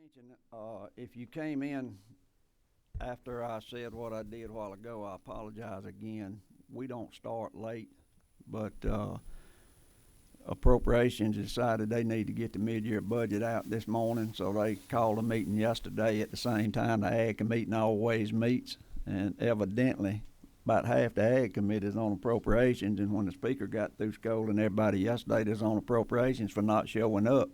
mention, if you came in after I said what I did a while ago, I apologize again. We don't start late, but appropriations decided they need to get the mid-year budget out this morning, so they called a meeting yesterday at the same time the Ag Committee always meets, and evidently about half the Ag Committee is on appropriations, and when the speaker got through scolding everybody yesterday that's on appropriations for not showing up,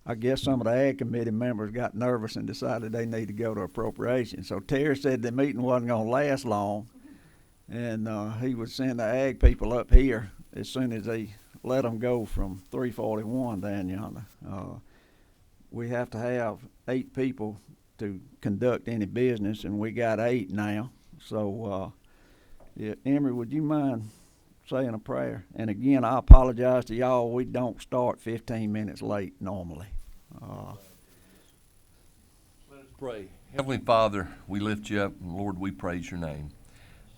I guess some of the Ag Committee members got nervous and decided they need to go to appropriations. So Terry said the meeting wasn't going to last long, and he would send the Ag people up here as soon as they let them go from 341 down yonder. We have to have 8 people to conduct any business, and we got 8 now. So, yeah, Emery, would you mind saying a prayer? And again, I apologize to y'all. We don't start 15 minutes late normally. Let us pray. Heavenly Father, we lift you up, and Lord, we praise your name.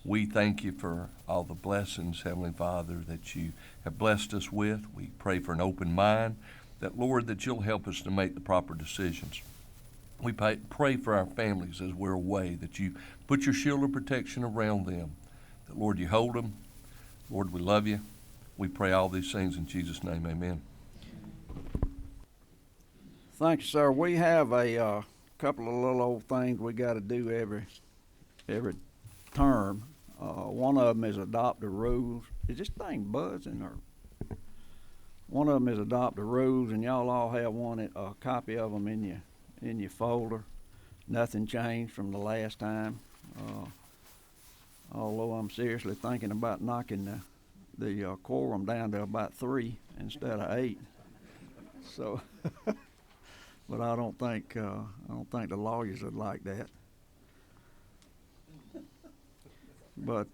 We thank you for all the blessings, Heavenly Father, that you have blessed us with. We pray for an open mind, that, Lord, that you'll help us to make the proper decisions. We pray for our families as we're away, that you put your shield of protection around them, that, Lord, you hold them. Lord, we love you. We pray all these things in Jesus' name, amen. Thank you, sir. We have a couple of little old things we got to do every term. One of them is adopt the rules. Is this thing buzzing or? One of them is adopt the rules, and y'all all have a copy of them in your folder. Nothing changed from the last time. Although I'm seriously thinking about knocking the quorum down to about 3 instead of 8. So, but I don't think the lawyers would like that. But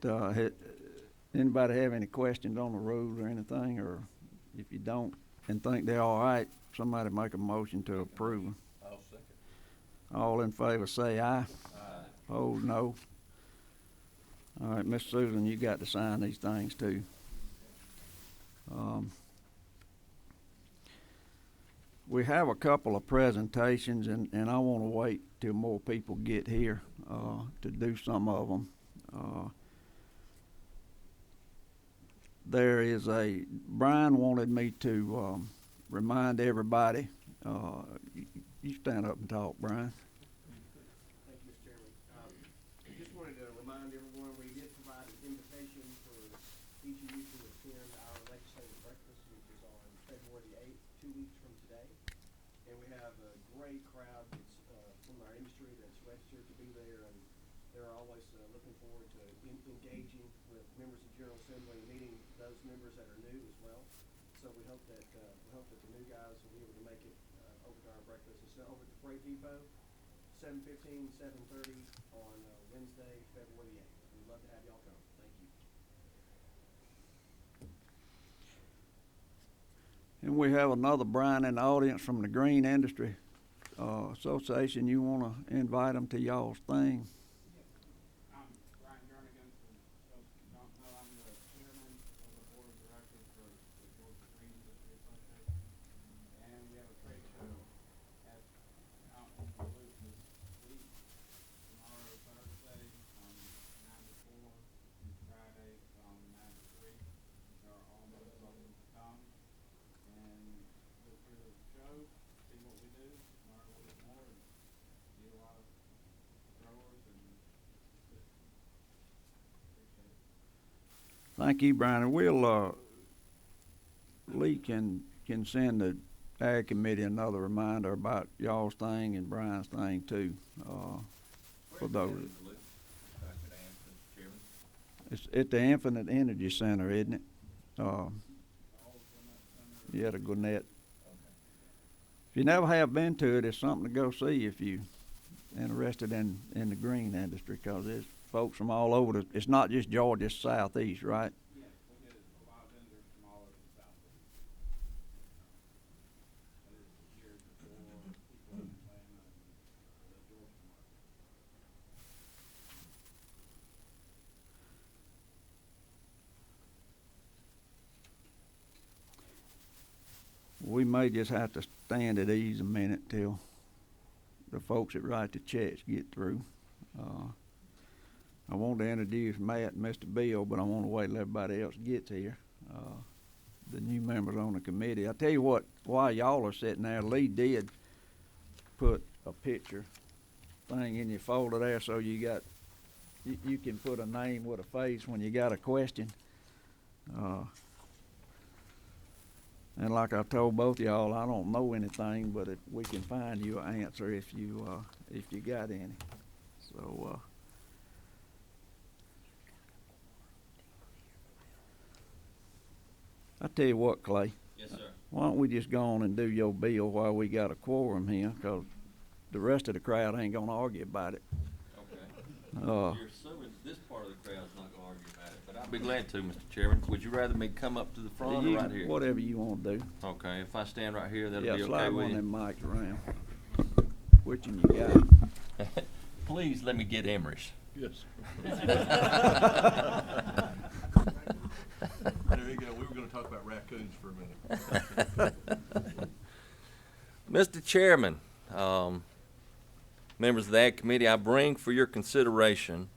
anybody have any questions on the rules or anything? Or if you don't and think they're all right, somebody make a motion to approve them. I'll second. All in favor say aye. Aye. Opposed, no. All right, Miss Susan, you got to sign these things too. We have a couple of presentations, and I want to wait till more people get here to do some of them. Brian wanted me to remind everybody. You stand up and talk, Brian. Thank you, Mr. Chairman. I just wanted to remind everyone we did provide an invitation for each of you to attend our legislative breakfast, which is on February the 8th, 2 weeks from today. And we have a great crowd that's from our industry that's registered to be there, and they're always looking forward to engaging with members of General Assembly and meeting those members that are new as well. So we hope that the new guys will be able to make it over to our breakfast. It's over at the Freight Depot, 7:15, 7:30 on Wednesday, February the 8th. We'd love to have y'all come. Thank you. And we have another Brian in the audience from the Green Industry Association. You want to invite them to y'all's thing? I'm Brian Jernigan from, those who don't know, I'm the chairman of the board of directors for the Georgia Green Industry Association. And we have a trade show out in Duluth this week. Tomorrow, Thursday, from 9 to 4, and Friday from 9 to 3. They are all most welcome to come and look through the show, see what we do, learn a little bit more, and see a lot of growers and appreciate it. Thank you, Brian. And we'll Lee can send the Ag Committee another reminder about y'all's thing and Brian's thing too. For those. It's at the Infinite Energy Center, isn't it? Yeah, the Gwinnett. If you never have been to it, it's something to go see if you interested in the green industry, because there's folks from all over. It's not just Georgia, it's southeast, right? Yes, we get a lot of vendors from all over the southeast. That is geared for people in Atlanta and the Georgia market. we may just have to stand at ease a minute till the folks that write the checks get through. I want to introduce Matt and Mr. Bill, but I want to wait till everybody else gets here. The new members on the committee. I tell you what, while y'all are sitting there, Lee did put a picture thing in your folder there, so you got, you can put a name with a face when you got a question. And like I told both of y'all, I don't know anything, but we can find you an answer if you got any. So, I tell you what, Clay. Yes, sir. Why don't we just go on and do your bill while we got a quorum here, 'cause the rest of the crowd ain't gonna argue about it. Okay. Uh, You're assuming this part of the crowd's not gonna argue about it, but I'd be glad to, Mr. Chairman. Would you rather me come up to the front or you- right here? Whatever you wanna do. Okay, if I stand right here, that'll Yeah, be okay slide with one of you? them mics around. Which one you got? Please let me get Emery's. Yes. There you go. We were gonna talk about raccoons for a minute. Mr. Chairman, members of the Ag Committee, I bring for your consideration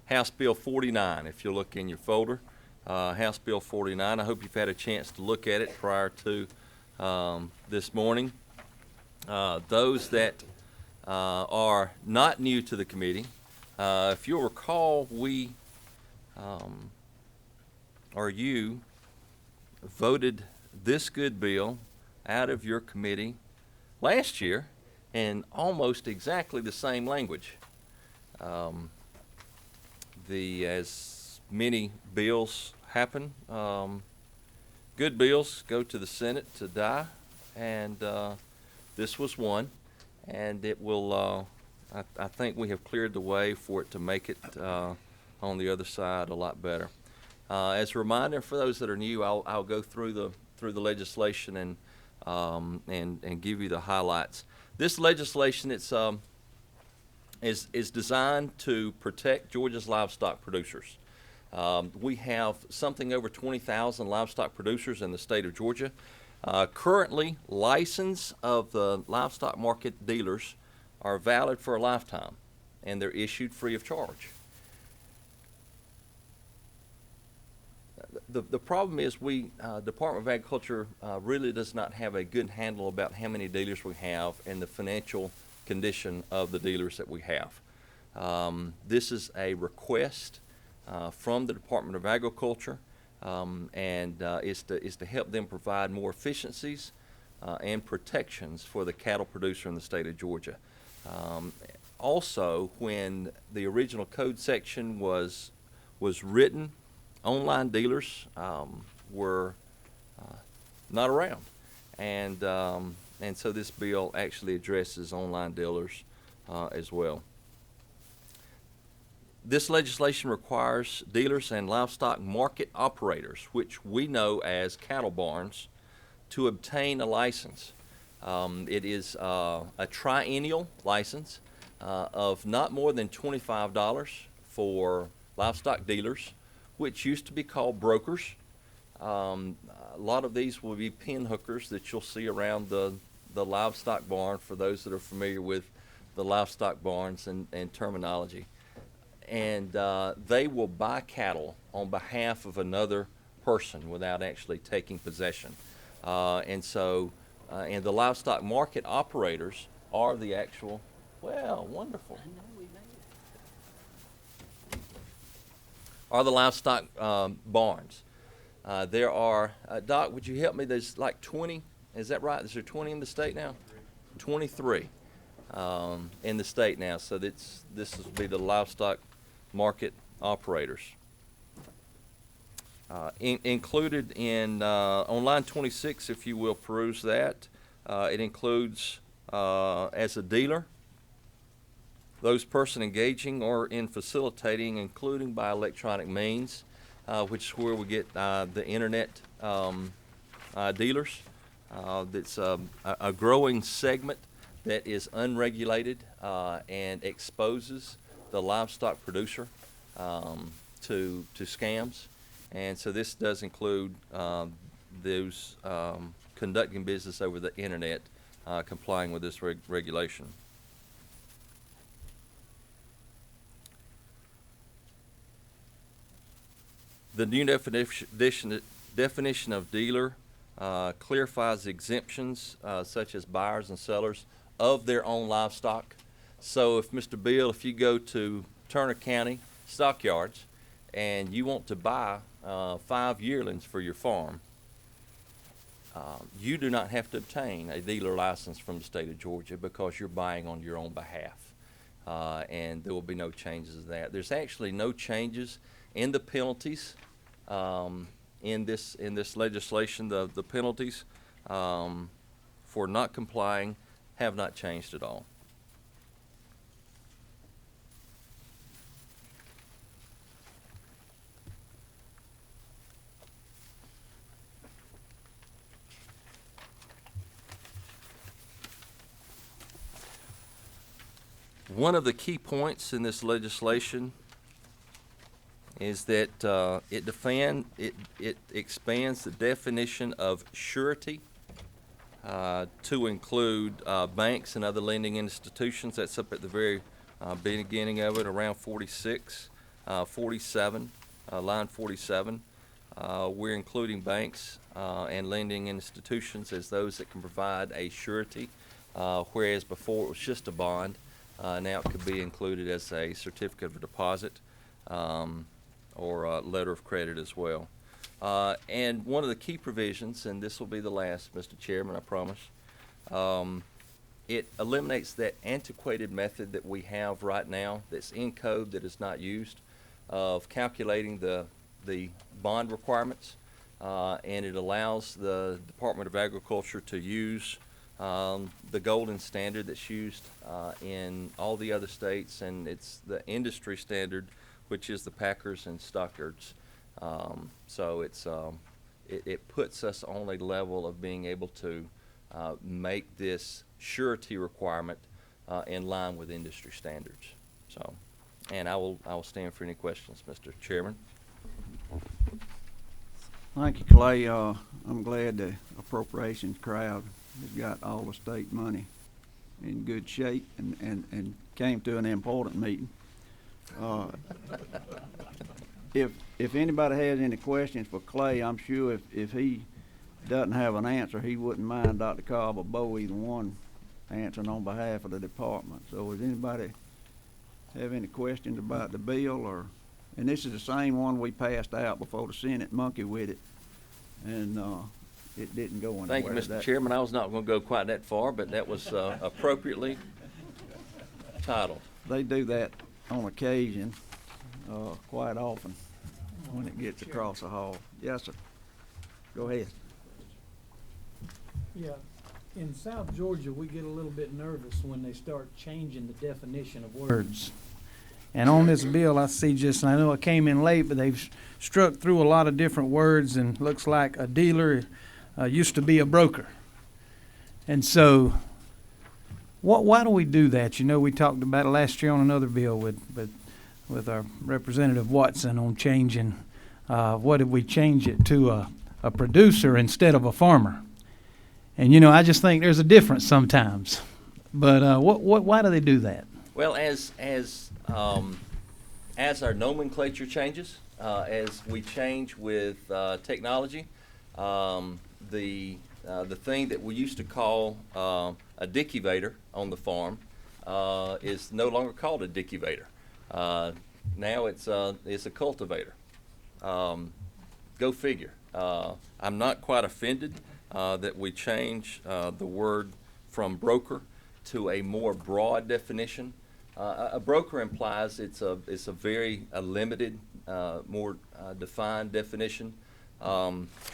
House Bill 49. If you look in your folder, House Bill 49. I hope you've had a chance to look at it prior to this morning. Those that are not new to the committee, if you'll recall, we or you voted this good bill out of your committee last year in almost exactly the same language. As many bills happen, good bills go to the Senate to die, and this was one, and it will, I think we have cleared the way for it to make it on the other side a lot better. As a reminder for those that are new, I'll go through the legislation and give you the highlights. This legislation is designed to protect Georgia's livestock producers. We have something over 20,000 livestock producers in the state of Georgia. Currently, license of the livestock market dealers are valid for a lifetime, and they're issued free of charge. The problem is Department of Agriculture really does not have a good handle about how many dealers we have and the financial condition of the dealers that we have. This is a request from the Department of Agriculture, and is to help them provide more efficiencies and protections for the cattle producer in the state of Georgia. Also, when the original code section was written, online dealers were not around, and so this bill actually addresses online dealers as well. This legislation requires dealers and livestock market operators, which we know as cattle barns, to obtain a license. It is a triennial license of not more than $25 for livestock dealers, which used to be called brokers. A lot of these will be pin hookers that you'll see around the livestock barn, for those that are familiar with the livestock barns and terminology. And they will buy cattle on behalf of another person without actually taking possession. And the livestock market operators are the actual, well, wonderful. Are the livestock barns. There are, Doc, would you help me? There's like 20, is that right? Is there 20 in the state now? 23 in the state now. So this will be the livestock market operators. Included in on line 26, if you will peruse that, it includes as a dealer, those person engaging or in facilitating, including by electronic means, which is where we get the internet dealers. That's a growing segment that is unregulated and exposes the livestock producer to scams. And so this does include those conducting business over the internet complying with this regulation. The new definition of dealer clarifies exemptions such as buyers and sellers of their own livestock. So if Mr. Bill, if you go to Turner County Stockyards and you want to buy 5 yearlings for your farm, you do not have to obtain a dealer license from the state of Georgia because you're buying on your own behalf. And there will be no changes to that. There's actually no changes in the penalties in this legislation. The penalties for not complying have not changed at all. One of the key points in this legislation is that it expands the definition of surety to include banks and other lending institutions. That's up at the very beginning of it, around 47, line 47. We're including banks and lending institutions as those that can provide a surety, whereas before it was just a bond. Now it could be included as a certificate of deposit or a letter of credit as well. And one of the key provisions, and this will be the last, Mr. Chairman, I promise, it eliminates that antiquated method that we have right now that's in code that is not used of calculating the bond requirements, and it allows the Department of Agriculture to use the golden standard that's used in all the other states, and it's the industry standard, which is the Packers and Stockyards. So it puts us on a level of being able to make this surety requirement in line with industry standards. So, and I will stand for any questions, Mr. Chairman. Thank you, Clay. I'm glad the appropriations crowd has got all the state money in good shape and came to an important meeting. If anybody has any questions for Clay, I'm sure if he doesn't have an answer, he wouldn't mind Dr. Cobb or Bo, either one, answering on behalf of the department. So does anybody have any questions about the bill? And this is the same one we passed out before the Senate monkeyed with it, and it didn't go anywhere. Thank you, Mr. Chairman. I was not going to go quite that far, but that was appropriately titled. They do that on occasion, quite often, when it gets across the hall. Yes, sir. Go ahead. Yeah, in South Georgia, we get a little bit nervous when they start changing the definition of words. And on this bill, I see and I know I came in late, but they've struck through a lot of different words, and looks like a dealer used to be a broker. And so, why do we do that? You know, we talked about it last year on another bill with our Representative Watson on changing, what did we change it to, a producer instead of a farmer? And, you know, I just think there's a difference sometimes. But why do they do that? Well, as our nomenclature changes, as we change with technology, the thing that we used to call a dickivator on the farm is no longer called a dickivator. Now it's a cultivator. Go figure. I'm not quite offended that we change the word from broker to a more broad definition. A broker implies it's a very limited, more defined definition,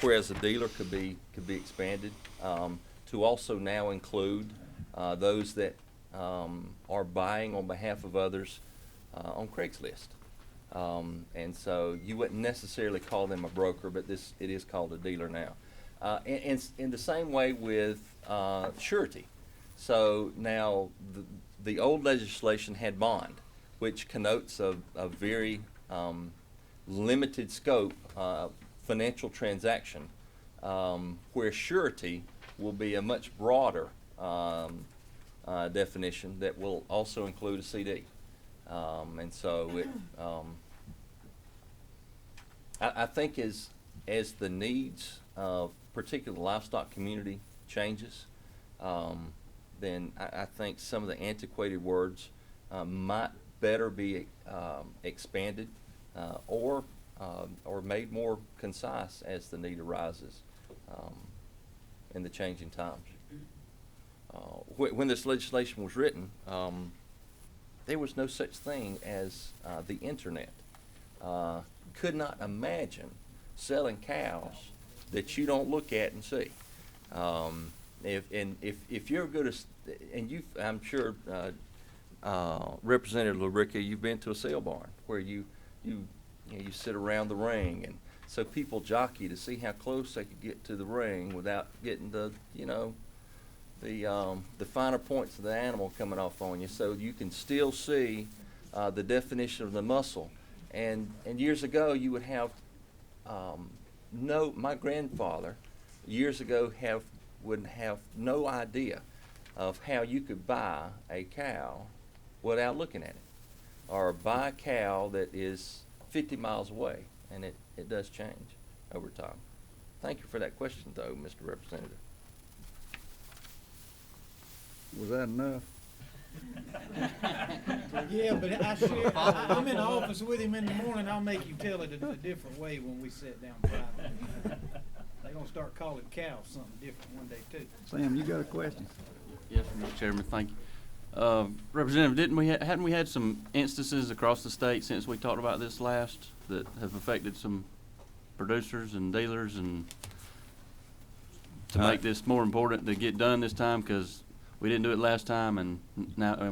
whereas a dealer could be expanded to also now include those that are buying on behalf of others on Craigslist. And so you wouldn't necessarily call them a broker, but it is called a dealer now. And in the same way with surety. So now the old legislation had bond, which connotes a very limited scope financial transaction. where surety will be a much broader definition that will also include a CD. And so I think as the needs of particular livestock community changes, then I think some of the antiquated words might better be expanded or made more concise as the need arises in the changing times. When this legislation was written, there was no such thing as the internet. Could not imagine selling cows that you don't look at and see. If you're good as, and I'm sure Representative LaRicca, you've been to a sale barn where you sit around the ring, and so people jockey to see how close they could get to the ring without getting the finer points of the animal coming off on you, so you can still see the definition of the muscle. And years ago, you would have my grandfather years ago would have no idea of how you could buy a cow without looking at it, or buy a cow that is 50 miles away, and it does change over time. Thank you for that question, though, Mr. Representative. Was that enough? Yeah, but I'm in the office with him in the morning. I'll make you tell it a different way when we sit down privately. They're gonna start calling cows something different one day too. Sam, you got a question? Yes, Mr. Chairman, thank you. Representative, hadn't we had some instances across the state since we talked about this last that have affected some producers and dealers, and to make this more important to get done this time, because we didn't do it last time, and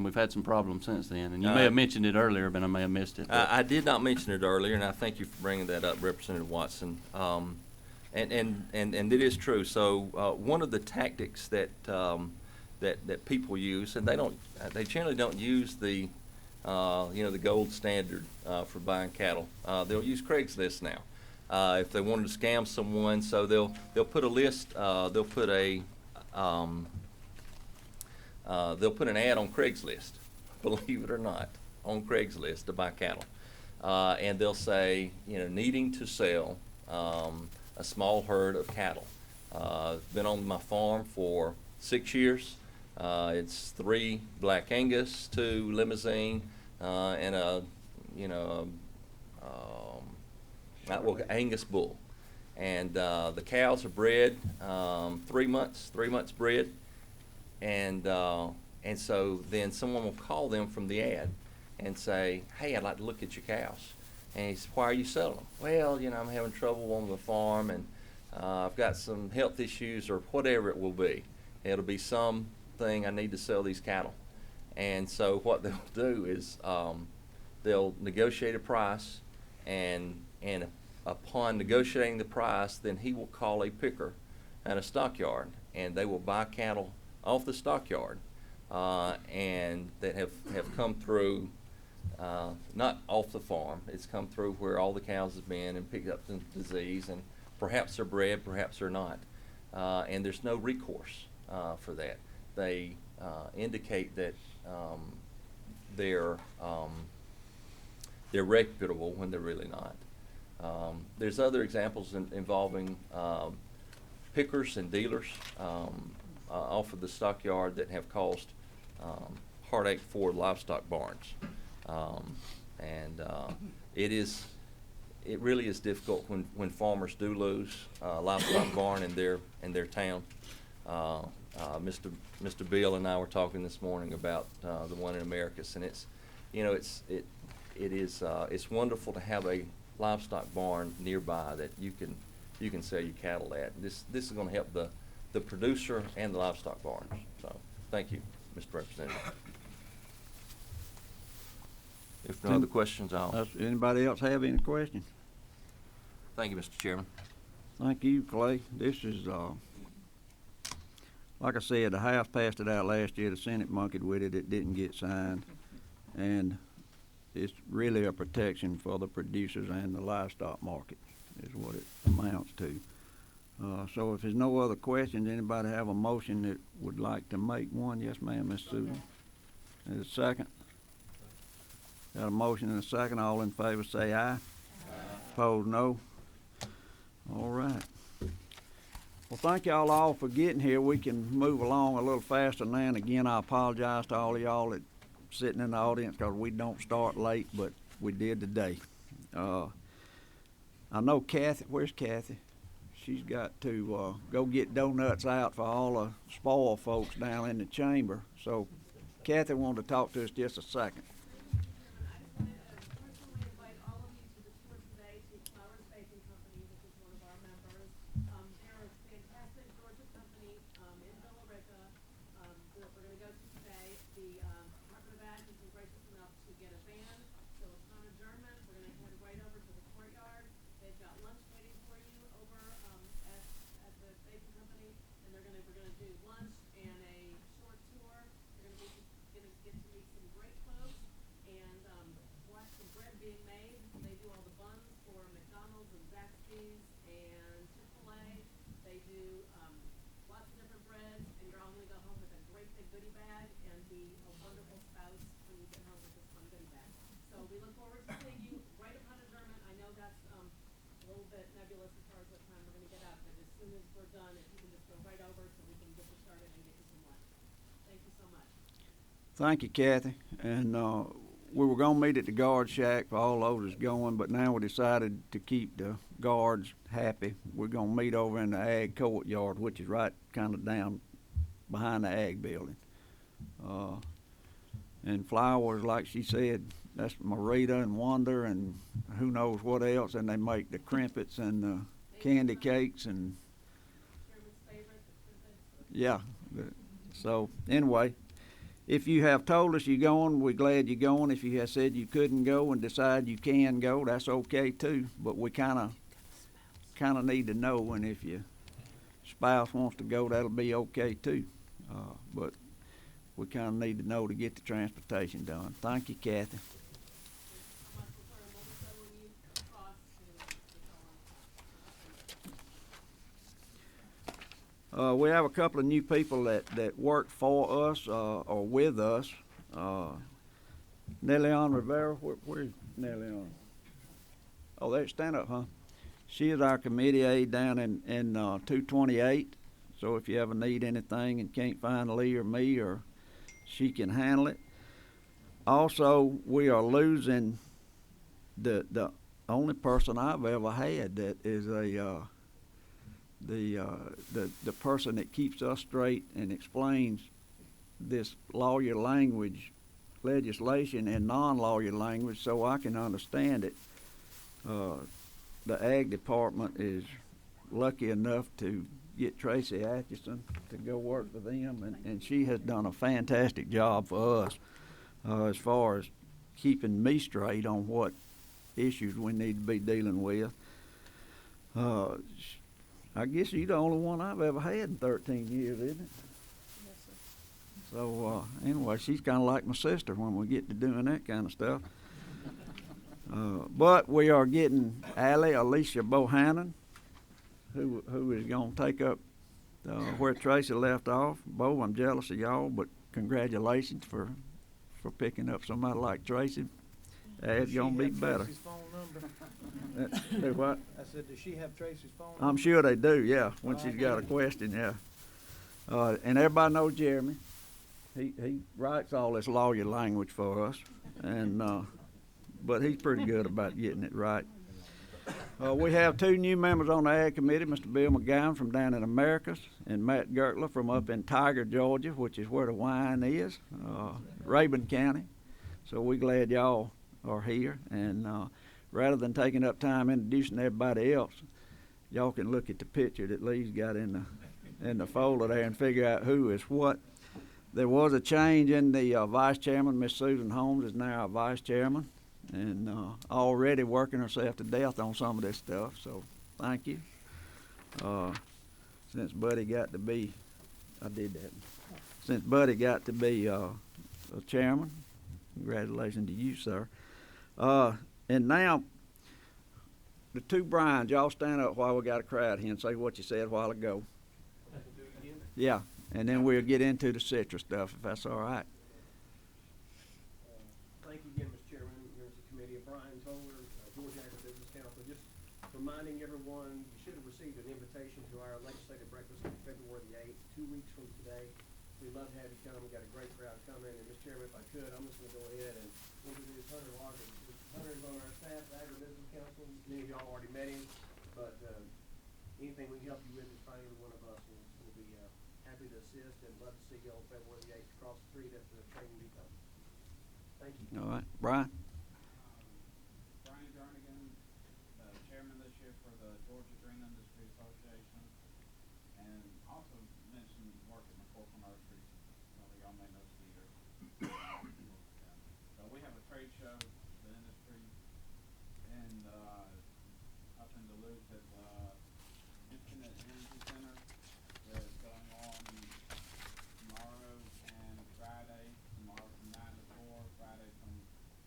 we've had some problems since then. And you may have mentioned it earlier, but I may have missed it. I did not mention it earlier, and I thank you for bringing that up, Representative Watson. And it is true. So one of the tactics that people use, and they generally don't use the the gold standard for buying cattle. They'll use Craigslist now if they wanted to scam someone. So they'll put a list. They'll put an ad on Craigslist, believe it or not, on Craigslist to buy cattle, and they'll say needing to sell a small herd of cattle. Been on my farm for 6 years. It's 3 Black Angus, 2 Limousine, and a Angus bull. And the cows are bred 3 months bred, and so then someone will call them from the ad and say, "Hey, I'd like to look at your cows." And he says, "Why are you selling them?" "Well, I'm having trouble on the farm, and I've got some health issues," or whatever it will be. It'll be something I need to sell these cattle. And so what they'll do is they'll negotiate a price, and upon negotiating the price, then he will call a picker at a stockyard, and they will buy cattle off the stockyard and that have come through. Not off the farm. It's come through where all the cows have been and picked up some disease, and perhaps they're bred, perhaps they're not. And there's no recourse for that. They indicate that they're reputable when they're really not. There's other examples involving pickers and dealers off of the stockyard that have caused heartache for livestock barns. It really is difficult when farmers do lose a livestock barn in their town. Mr. Bill and I were talking this morning about the one in Americus, and it's wonderful to have a livestock barn nearby that you can sell your cattle at. This is going to help the producer and the livestock barns. So thank you, Mr. Representative. If no other questions, I'll. Anybody else have any questions? Thank you, Mr. Chairman. Thank you, Clay. This is, like I said, the House passed it out last year. The Senate monkeyed with it. It didn't get signed. And it's really a protection for the producers and the livestock market is what it amounts to. So if there's no other questions, anybody have a motion that would like to make one? Yes, ma'am, Miss Susan. There's a second. Got a motion and a second. All in favor say aye. Opposed, no. All right. Well, thank y'all all for getting here. We can move along a little faster now. And again, I apologize to all of y'all that sitting in the audience because we don't start late, but we did today. I know Kathy, where's Kathy? She's got to go get donuts out for all the spoiled folks down in the chamber. So Kathy wanted to talk to us just a second. Personally invite all of you to the tour today to Flowers Baking Company, which is one of our members. They're a fantastic Georgia company in Villa Rica that we're going to go to today. The Department of Ag has been gracious enough to get a van, so it's not adjournment. We're going to head right over to the courtyard. They've got lunch waiting for you over at the baking company, and we're going to do lunch and a short tour. You're going to get to meet some great folks and watch the bread being made. They do all the buns for McDonald's and Zaxby's and Chick-fil-A. They do lots of different breads, and you're all going to go home with a great big goodie bag and be a wonderful spouse when you get home with this fun goodie bag. So we look forward to seeing you right upon adjournment. I know that's a little bit nebulous as far as what time we're going to get out, but as soon as we're done, if you can just go right over so we can get you started and get you some lunch. Thank you so much. Thank you, Kathy. And we were gonna meet at the guard shack for all those that's going, but now we decided to keep the guards happy. We're gonna meet over in the ag courtyard, which is right kind of down behind the ag building. And flowers, like she said, that's Marita and Wanda and who knows what else, and they make the crimpets and the candy cakes and Chairman's favorite, the yeah. So anyway, if you have told us you're going, we're glad you're going. If you have said you couldn't go and decide you can go, that's okay too. But we kind of need to know, and if your spouse wants to go, that'll be okay too. But we kind of need to know to get the transportation done. Thank you, Kathy. how much we're going to settle you across to We have a couple of new people that work for us or with us. Neleon Rivera, where's Neleon? Oh, there, stand up, huh? She is our committee aide down in 228. So if you ever need anything and can't find Lee or me, or she can handle it. Also, we are losing the only person I've ever had that is the person that keeps us straight and explains this lawyer language legislation in non-lawyer language so I can understand it. The ag department is lucky enough to get Tracy Atchison to go work for them, and she has done a fantastic job for us as far as keeping me straight on what issues we need to be dealing with. I guess you're the only one I've ever had in 13 years, isn't it? Yes, sir. So anyway, she's kind of like my sister when we get to doing that kind of stuff. But we are getting Alicia Bohannon, who is going to take up where Tracy left off. Bo, I'm jealous of y'all, but congratulations for picking up somebody like Tracy. It's going to be better. Tracy's phone number? Do what? I said, does she have Tracy's phone number? I'm sure they do, yeah, when she's got a question, yeah. And everybody knows Jeremy. He writes all this lawyer language for us, and but he's pretty good about getting it right. We have two new members on the Ag Committee, Mr. Bill McGowan from down in Americas, and Matt Gertler from up in Tiger, Georgia, which is where the wine is, Rabun County. So we're glad y'all are here, and rather than taking up time introducing everybody else, y'all can look at the picture that Lee's got in the folder there and figure out who is what. There was a change in the vice chairman. Miss Susan Holmes is now our vice chairman, and already working herself to death on some of this stuff, so thank you. Since Buddy got to be, I did that. Since Buddy got to be a chairman, congratulations to you, sir. And now the two Bryans, y'all stand up while we got a crowd here and say what you said a while ago. Do it again. Yeah, and then we'll get into the citrus stuff, if that's all right. Thank you again, Mr. Chairman, members of the committee, Brian Toller, Georgia Agribusiness Council. Just reminding everyone, you should have received an invitation to our legislative breakfast on February the 8th, 2 weeks from today. We'd love to have you come. We've got a great crowd coming. And, Mr. Chairman, if I could, I'm just going to go ahead and introduce Hunter Logan. Hunter's on our staff, the Agribusiness Council. Many of y'all already met him, but anything we can help you with is fine. Every one of us will be happy to assist and love to see you on February the 8th across the street at the training depot. Thank you. All right, Brian? Brian Jernigan, chairman this year for the Georgia Green Industry Association, and also mentioned work at McCorkle Nurseries. Some of y'all may know Cedar. So we have a trade show, the industry, and up in Duluth at Infinite Energy Center that's going on tomorrow and Friday. Tomorrow from 9 to 4, Friday from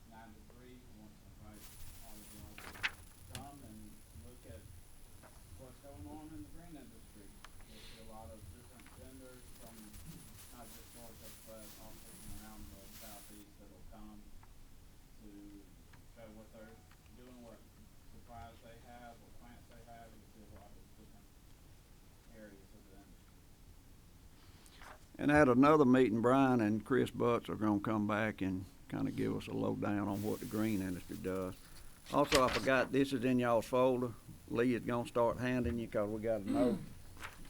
9 to 3. We want to invite all of y'all to come and look at what's going on in the green industry. There's a lot of different vendors from not just Georgia, but also from around the southeast that'll come to show what they're doing, what supplies they have, what plants they have. You see a lot of different areas of the industry. And at another meeting, Brian and Chris Butts are gonna come back and kinda give us a lowdown on what the green industry does. Also, I forgot, this is in y'all's folder. Lee is gonna start handing you, 'cause we got a note.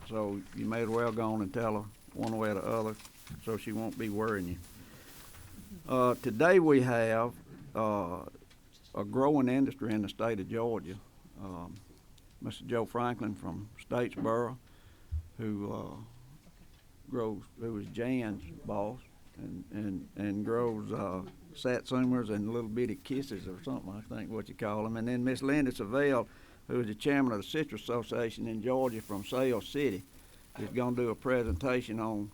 So you may as well go on and tell her one way or the other, so she won't be worrying you. Today we have, a growing industry in the state of Georgia. Mr. Joe Franklin from Statesboro, who is Jan's boss, and grows satsumers and little bitty kisses or something, I think what you call them. And then Miss Linda Savelle, who is the chairman of the Citrus Association in Georgia from Sales City, is gonna do a presentation on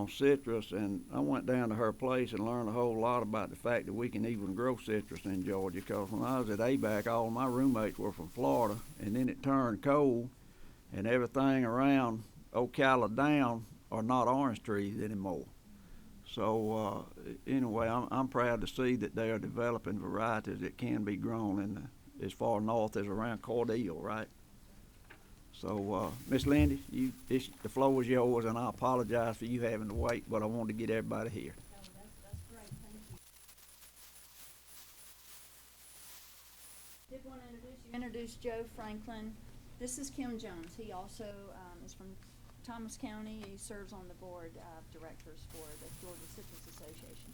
citrus. And I went down to her place and learned a whole lot about the fact that we can even grow citrus in Georgia. 'Cause when I was at ABAC, all my roommates were from Florida, and then it turned cold, and everything around Ocala down are not orange trees anymore. So anyway, I'm proud to see that they are developing varieties that can be grown in as far north as around Cordele, right? So Miss Lindy, the floor is yours, and I apologize for you having to wait, but I wanted to get everybody here. Oh, that's great, thank you. Did want to introduce Joe Franklin. This is Kim Jones. He also is from Thomas County. He serves on the board of directors for the Georgia Citrus Association.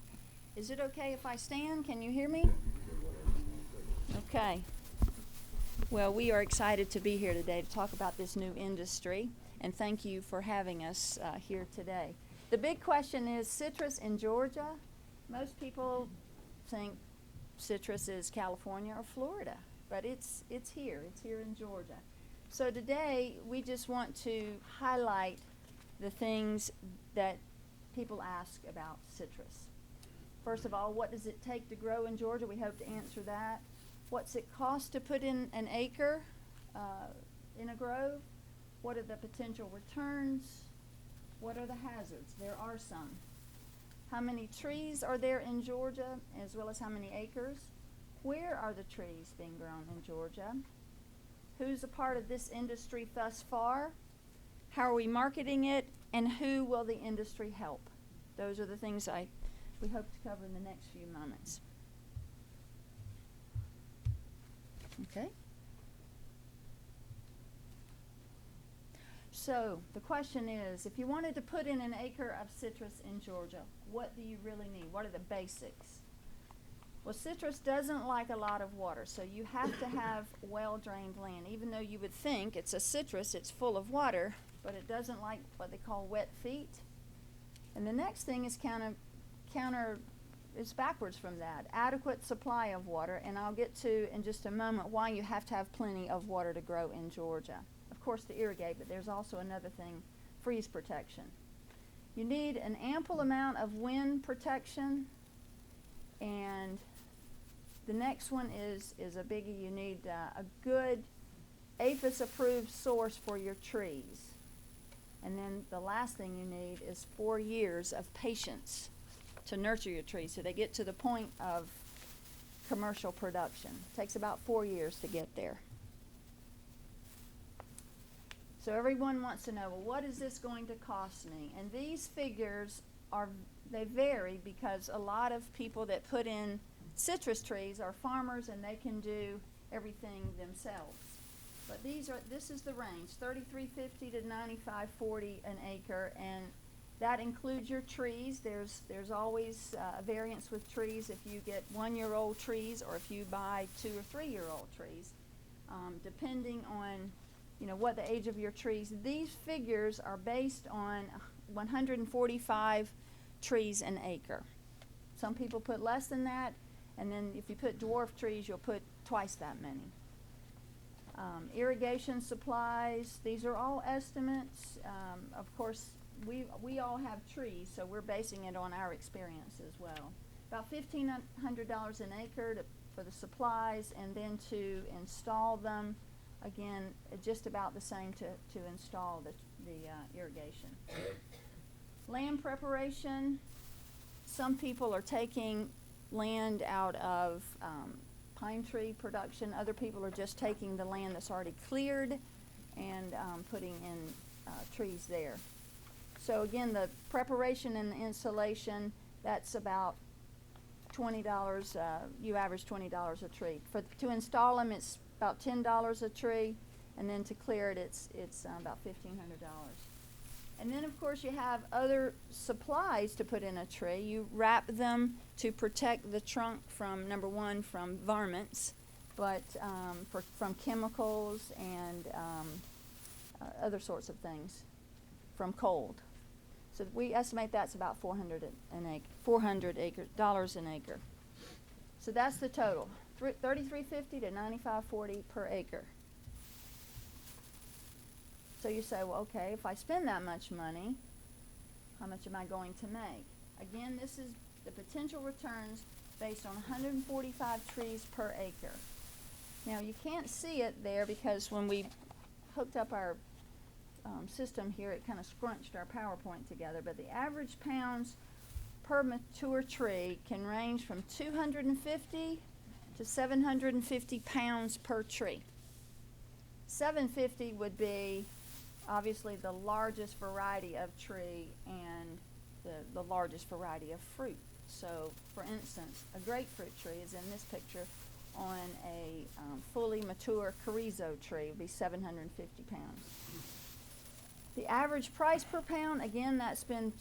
Is it okay if I stand? Can you hear me? Okay. Well, we are excited to be here today to talk about this new industry, and thank you for having us here today. The big question is citrus in Georgia. Most people think citrus is California or Florida, but it's here. It's here in Georgia. So today we just want to highlight the things that people ask about citrus. First of all, what does it take to grow in Georgia? We hope to answer that. What's it cost to put in an acre in a grove? What are the potential returns? What are the hazards? There are some. How many trees are there in Georgia, as well as how many acres? Where are the trees being grown in Georgia? Who's a part of this industry thus far? How are we marketing it? And who will the industry help? Those are the things we hope to cover in the next few moments. Okay. So the question is, if you wanted to put in an acre of citrus in Georgia, what do you really need? What are the basics? Well, citrus doesn't like a lot of water, so you have to have well-drained land. Even though you would think it's a citrus, it's full of water, but it doesn't like what they call wet feet. And the next thing is it's backwards from that. Adequate supply of water, and I'll get to in just a moment why you have to have plenty of water to grow in Georgia. Of course, to irrigate, but there's also another thing, freeze protection. You need an ample amount of wind protection, and The next one is a biggie. You need a good APHIS-approved source for your trees. And then the last thing you need is 4 years of patience to nurture your trees so they get to the point of commercial production. It takes about 4 years to get there. So everyone wants to know, well, what is this going to cost me? And these figures they vary because a lot of people that put in citrus trees are farmers and they can do everything themselves. But this is the range, $33.50 to $95.40 an acre, and that includes your trees. There's always a variance with trees if you get 1-year-old trees or if you buy 2 or 3-year-old trees, depending on what the age of your trees. These figures are based on 145 trees an acre. Some people put less than that, and then if you put dwarf trees, you'll put twice that many. Irrigation supplies, these are all estimates. Of course, we all have trees, so we're basing it on our experience as well. About $1,500 an acre for the supplies, and then to install them, again, just about the same to install the irrigation. Land preparation, some people are taking land out of pine tree production. Other people are just taking the land that's already cleared and putting in trees there. So again, the preparation and the installation, that's about $20, you average $20 a tree. To install them, it's about $10 a tree, and then to clear it, it's about $1,500. And then, of course, you have other supplies to put in a tree. You wrap them to protect the trunk from, number one, from varmints, but from chemicals and other sorts of things, from cold. So we estimate that's about $400 an acre. So that's the total, $33.50 to $95.40 per acre. So you say, well, okay, if I spend that much money, how much am I going to make? Again, this is the potential returns based on 145 trees per acre. Now, you can't see it there because when we hooked up our system here, it kind of scrunched our PowerPoint together, but the average pounds per mature tree can range from 250 to 750 pounds per tree. 750 would be obviously the largest variety of tree and the largest variety of fruit. So, for instance, a grapefruit tree is in this picture on a fully mature carrizo tree. It would be 750 pounds. The average price per pound, again, that's been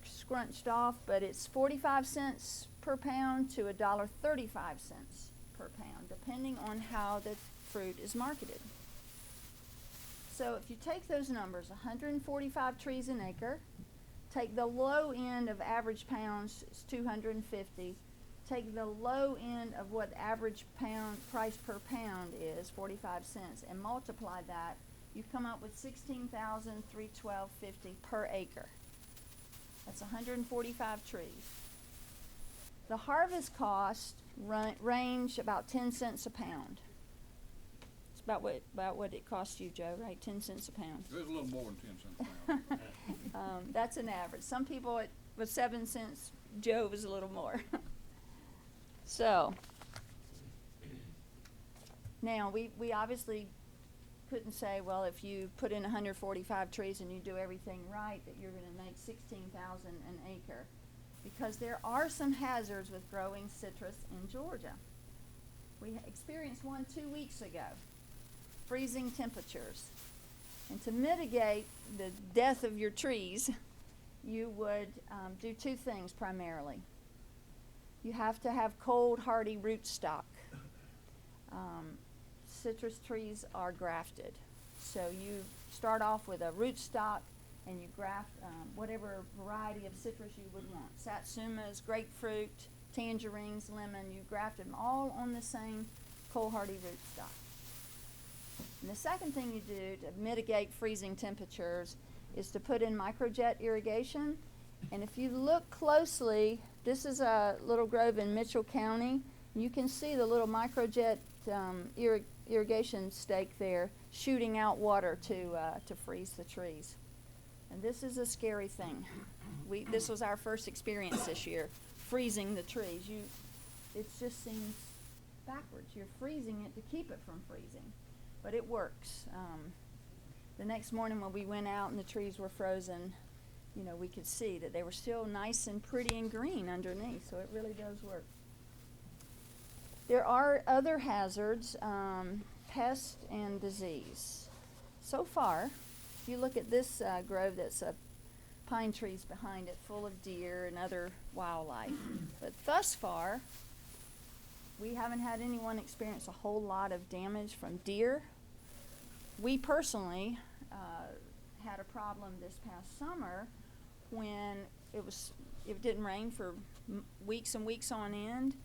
scrunched off, but it's 45 cents per pound to $1.35 per pound, depending on how the fruit is marketed. So if you take those numbers, 145 trees an acre, take the low end of average pounds, is 250, take the low end of what average price per pound is, 45 cents, and multiply that, you come up with $16,312.50 per acre. That's 145 trees. The harvest cost range about 10 cents a pound. It's about what it costs you, Joe, right? 10 cents a pound. It was a little more than 10 cents a pound. That's an average. Some people with 7 cents, Joe was a little more. So, now we obviously couldn't say, well, if you put in 145 trees and you do everything right, that you're going to make $16,000 an acre, because there are some hazards with growing citrus in Georgia. We experienced one 2 weeks ago, freezing temperatures. And to mitigate the death of your trees, you would do two things primarily. You have to have cold, hardy rootstock. Citrus trees are grafted. So you start off with a rootstock and you graft whatever variety of citrus you would want. Satsumas, grapefruit, tangerines, lemon, you graft them all on the same cold, hardy rootstock. And the second thing you do to mitigate freezing temperatures is to put in microjet irrigation. And if you look closely, this is a little grove in Mitchell County, You can see the little microjet irrigation stake there shooting out water to freeze the trees. And this is a scary thing. This was our first experience this year, freezing the trees. It just seems backwards. You're freezing it to keep it from freezing, but it works. The next morning when we went out and the trees were frozen, you know, we could see that they were still nice and pretty and green underneath, so it really does work. There are other hazards, pest and disease. So far, if you look at this grove that's pine trees behind it full of deer and other wildlife, but thus far, we haven't had anyone experience a whole lot of damage from deer. We personally had a problem this past summer when it didn't rain for weeks and weeks on end.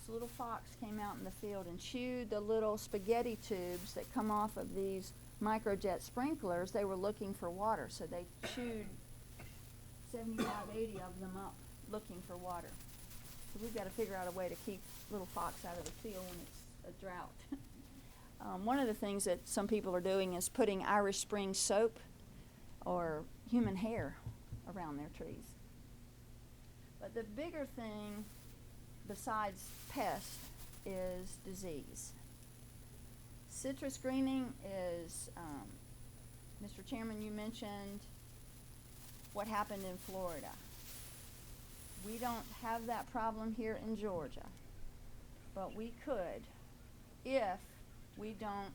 Little fox came out in the field and chewed the little spaghetti tubes that come off of these microjet sprinklers. They were looking for water, so they chewed 75, 80 of them up looking for water. So we've got to figure out a way to keep little fox out of the field when it's a drought. One of the things that some people are doing is putting Irish Spring soap or human hair around their trees. But the bigger thing besides pest is disease. Citrus greening is, Mr. Chairman, you mentioned what happened in Florida. We don't have that problem here in Georgia, but we could if we don't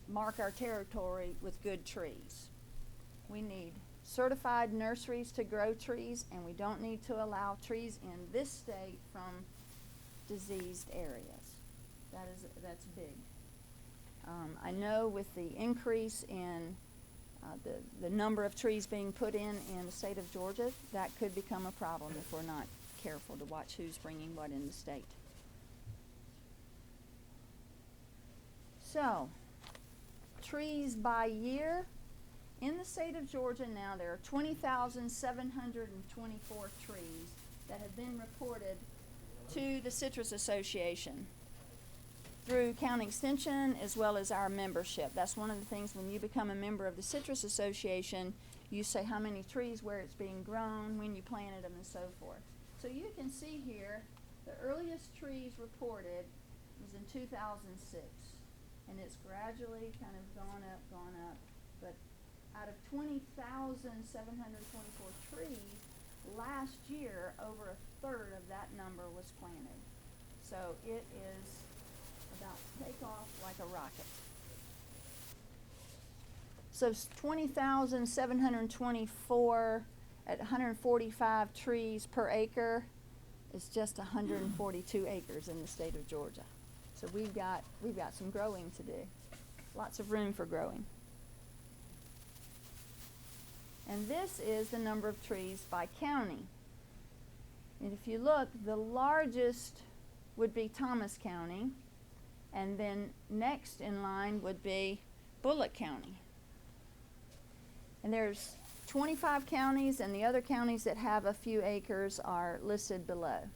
mark our territory with good trees. We need certified nurseries to grow trees, and we don't need to allow trees in this state from diseased areas. That's big. I know with the increase in the number of trees being put in the state of Georgia, that could become a problem if we're not careful to watch who's bringing what in the state. So, trees by year. In the state of Georgia now, there are 20,724 trees that have been reported to the Citrus Association through county extension as well as our membership. That's one of the things when you become a member of the Citrus Association, you say how many trees, where it's being grown, when you planted them, and so forth. So you can see here, the earliest trees reported was in 2006, and it's gradually kind of gone up, but out of 20,724 trees, last year, over a third of that number was planted. So it is about to take off like a rocket. So 20,724 at 145 trees per acre is just 142 acres in the state of Georgia. So we've got some growing to do. Lots of room for growing. And this is the number of trees by county. And if you look, the largest would be Thomas County, and then next in line would be Bullock County. And there's 25 counties, and the other counties that have a few acres are listed below.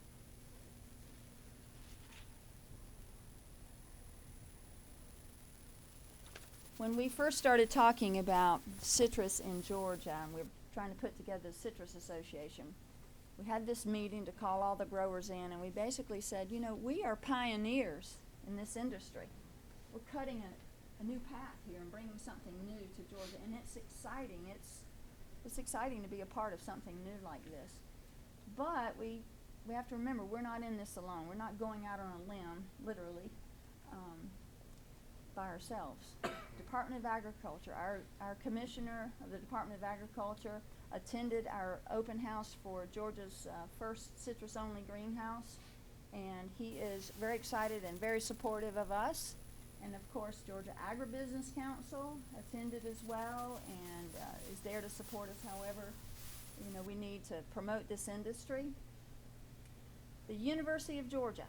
When we first started talking about citrus in Georgia, and we were trying to put together the Citrus Association, we had this meeting to call all the growers in, and we basically said, you know, we are pioneers in this industry. We're cutting a new path here and bringing something new to Georgia, and it's exciting. It's exciting to be a part of something new like this. But we have to remember, we're not in this alone. We're not going out on a limb, literally, by ourselves. Department of Agriculture, our commissioner of the Department of Agriculture attended our open house for Georgia's first citrus-only greenhouse, and he is very excited and very supportive of us. And of course, Georgia Agribusiness Council attended as well and is there to support us however, you know, we need to promote this industry. The University of Georgia,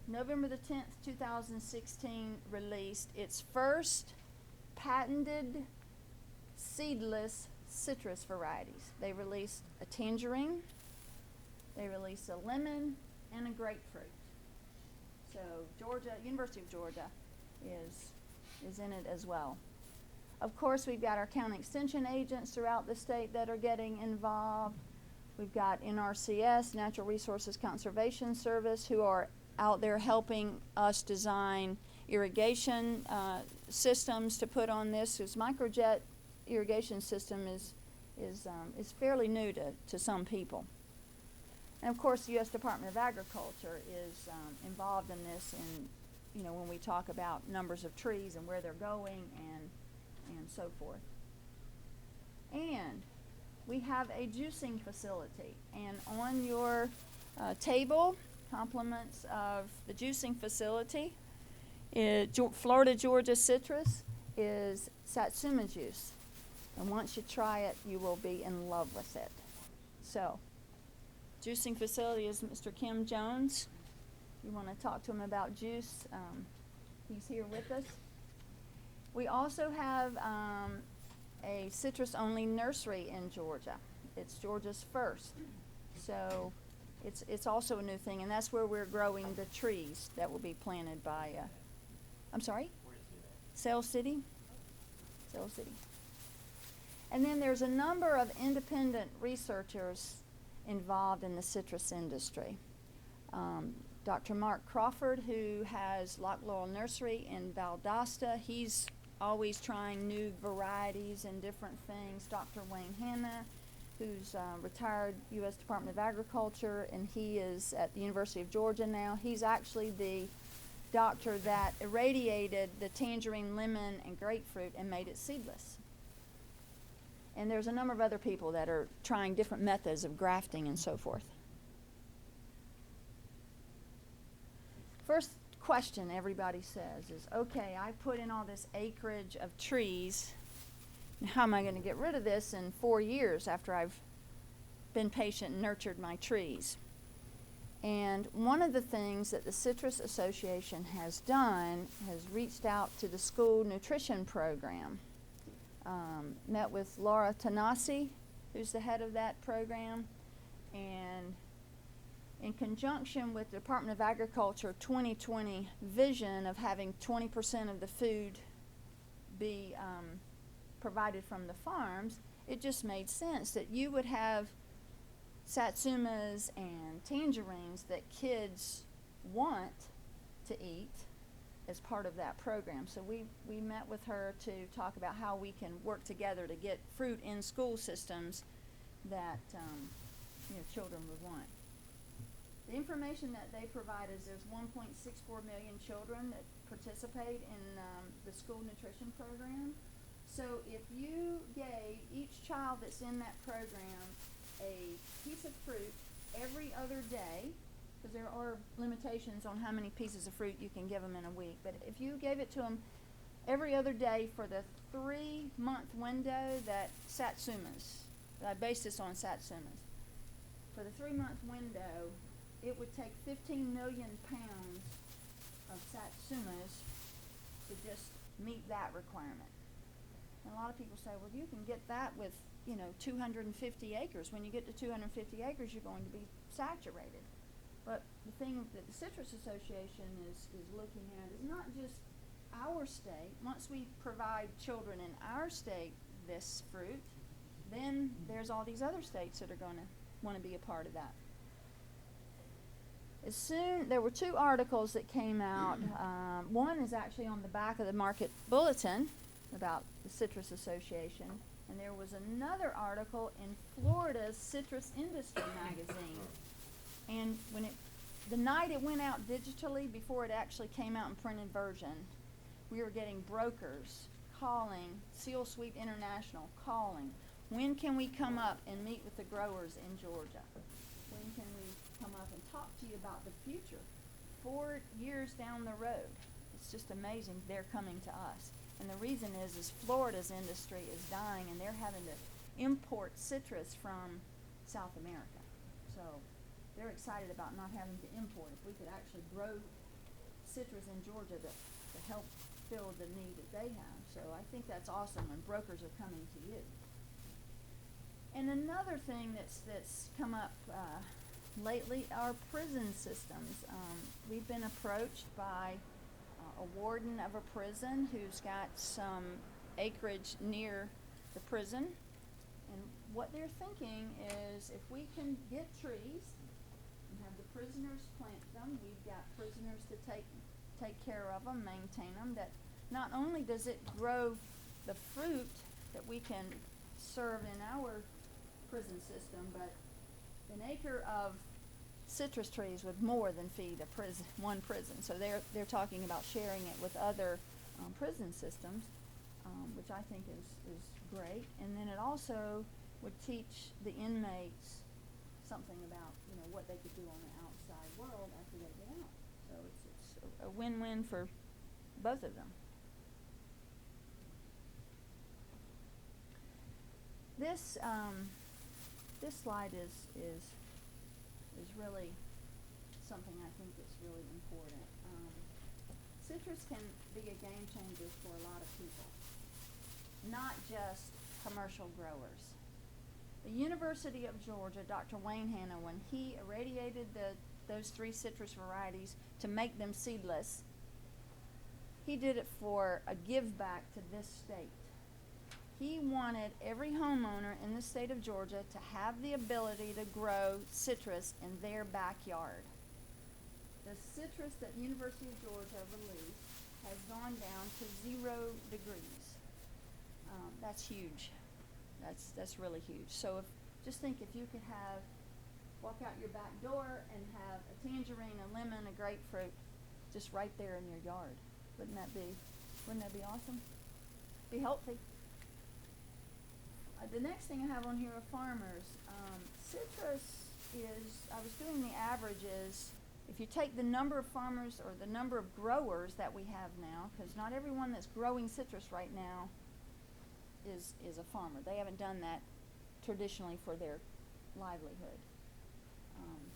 November the 10th, 2016, released its first patented seedless citrus varieties. They released a tangerine, they released a lemon, and a grapefruit. So Georgia, University of Georgia is in it as well. Of course, we've got our county extension agents throughout the state that are getting involved. We've got NRCS, Natural Resources Conservation Service, who are out there helping us design irrigation systems to put on this. This microjet irrigation system is fairly new to some people. And of course, the U.S. Department of Agriculture is involved in this, and when we talk about numbers of trees and where they're going and so forth. And we have a juicing facility, and on your table, compliments of the juicing facility, Florida Georgia Citrus is Satsuma juice, and once you try it, you will be in love with it. So, juicing facility is Mr. Kim Jones. You want to talk to him about juice? He's here with us. We also have a citrus-only nursery in Georgia. It's Georgia's first. So it's also a new thing, and that's where we're growing the trees that will be planted by, I'm sorry? Sale City? Sale City. And then there's a number of independent researchers involved in the citrus industry. Dr. Mark Crawford, who has Loch Laurel Nursery in Valdosta, he's always trying new varieties and different things. Dr. Wayne Hanna, who's retired U.S. Department of Agriculture, and he is at the University of Georgia now. He's actually the doctor that irradiated the tangerine, lemon, and grapefruit and made it seedless. And there's a number of other people that are trying different methods of grafting and so forth. First question everybody says is, okay, I put in all this acreage of trees. How am I going to get rid of this in 4 years after I've been patient and nurtured my trees? And one of the things that the Citrus Association has done has reached out to the school nutrition program. Met with Laura Tanasi, who's the head of that program, and in conjunction with the Department of Agriculture 2020 vision of having 20% of the food be provided from the farms, it just made sense that you would have satsumas and tangerines that kids want to eat as part of that program. So we met with her to talk about how we can work together to get fruit in school systems that children would want. The information that they provide is there's 1.64 million children that participate in the school nutrition program. So if you gave each child that's in that program a piece of fruit every other day, because there are limitations on how many pieces of fruit you can give them in a week, but if you gave it to them every other day for the 3-month window that satsumas, I based this on satsumas, for the 3-month window, it would take 15 million pounds of satsumas to just meet that requirement. And a lot of people say, well, you can get that with 250 acres. When you get to 250 acres, you're going to be saturated. But the thing that the Citrus Association is looking at is not just our state. Once we provide children in our state this fruit, then there's all these other states that are going to want to be a part of that. There were 2 articles that came out. One is actually on the back of the Market Bulletin about the Citrus Association, and there was another article in Florida's Citrus Industry magazine. And the night it went out digitally, before it actually came out in printed version, we were getting brokers calling, Seal Sweet International calling, when can we come up and meet with the growers in Georgia? When can we come up and talk to you about the future? 4 years down the road. It's just amazing they're coming to us. And the reason is Florida's industry is dying, and they're having to import citrus from South America. So they're excited about not having to import. If we could actually grow citrus in Georgia to help fill the need that they have. So I think that's awesome when brokers are coming to you. And another thing that's come up lately our prison systems. We've been approached by a warden of a prison who's got some acreage near the prison. And what they're thinking is if we can get trees and have the prisoners plant them, we've got prisoners to take care of them, maintain them, that not only does it grow the fruit that we can serve in our prison system, but an acre of citrus trees would more than feed one prison. So they're talking about sharing it with other prison systems, which I think is great. And then it also would teach the inmates something about what they could do on the outside world after they get out. So it's a win-win for both of them. This slide is really something I think that's really important. Citrus can be a game changer for a lot of people, not just commercial growers. The University of Georgia, Dr. Wayne Hanna, when he irradiated those 3 citrus varieties to make them seedless, he did it for a give back to this state. He wanted every homeowner in the state of Georgia to have the ability to grow citrus in their backyard. The citrus that University of Georgia released has gone down to 0 degrees. That's huge. That's really huge. So just think if you could walk out your back door and have a tangerine, a lemon, a grapefruit, just right there in your yard. Wouldn't that be awesome? Be healthy. The next thing I have on here are farmers. Citrus I was doing the averages. If you take the number of farmers or the number of growers that we have now, because not everyone that's growing citrus right now is a farmer. They haven't done that traditionally for their livelihood.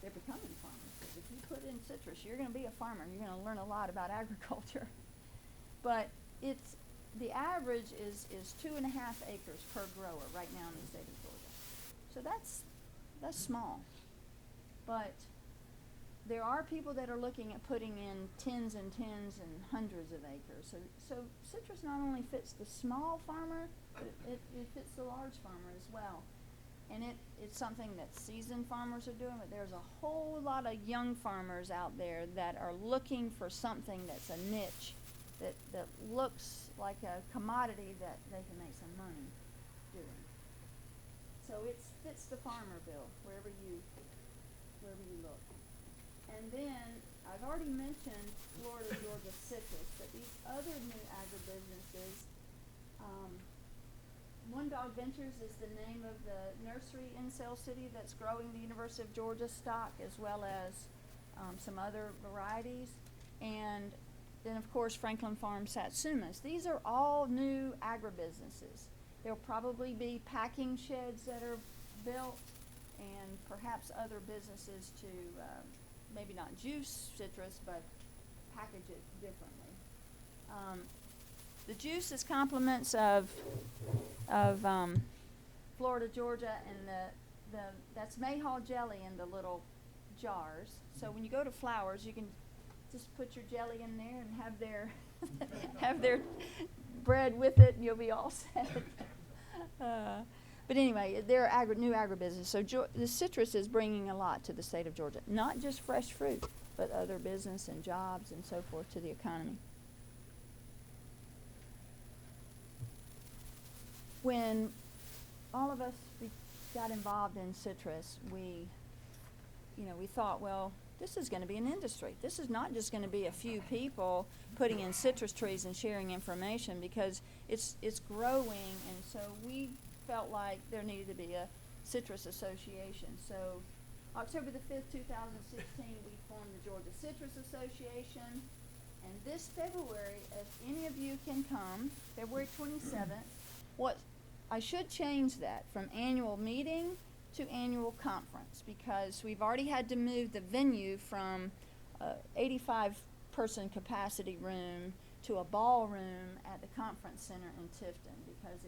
They're becoming farmers. If you put in citrus, you're going to be a farmer. You're going to learn a lot about agriculture. But the average is 2.5 acres per grower right now in the state of Georgia. So that's small. But there are people that are looking at putting in tens and tens and hundreds of acres. So citrus not only fits the small farmer, but it fits the large farmer as well. And it's something that seasoned farmers are doing, but there's a whole lot of young farmers out there that are looking for something that's a niche, that looks like a commodity that they can make some money doing. So it fits the farmer bill wherever you look. And then I've already mentioned Florida Georgia citrus, but these other new agribusinesses, One Dog Ventures is the name of the nursery in Cell City that's growing the University of Georgia stock, as well as some other varieties. And then, of course, Franklin Farm Satsumas. These are all new agribusinesses. There'll probably be packing sheds that are built, and perhaps other businesses to maybe not juice citrus, but package it differently. The juice is compliments of Florida Georgia, and that's Mayhaw jelly in the little jars. So when you go to Flowers, you can just put your jelly in there and have their bread with it, and you'll be all set. But anyway, they're new agribusiness. So the citrus is bringing a lot to the state of Georgia, not just fresh fruit, but other business and jobs and so forth to the economy. When all of us got involved in citrus, we thought, well, this is going to be an industry. This is not just going to be a few people putting in citrus trees and sharing information, because it's growing, and so we felt like there needed to be a citrus association. So October the 5th, 2016, we formed the Georgia Citrus Association, and this February, if any of you can come, February 27th, I should change that from annual meeting to annual conference, because we've already had to move the venue from 85-person capacity room to a ballroom at the conference center in Tifton, because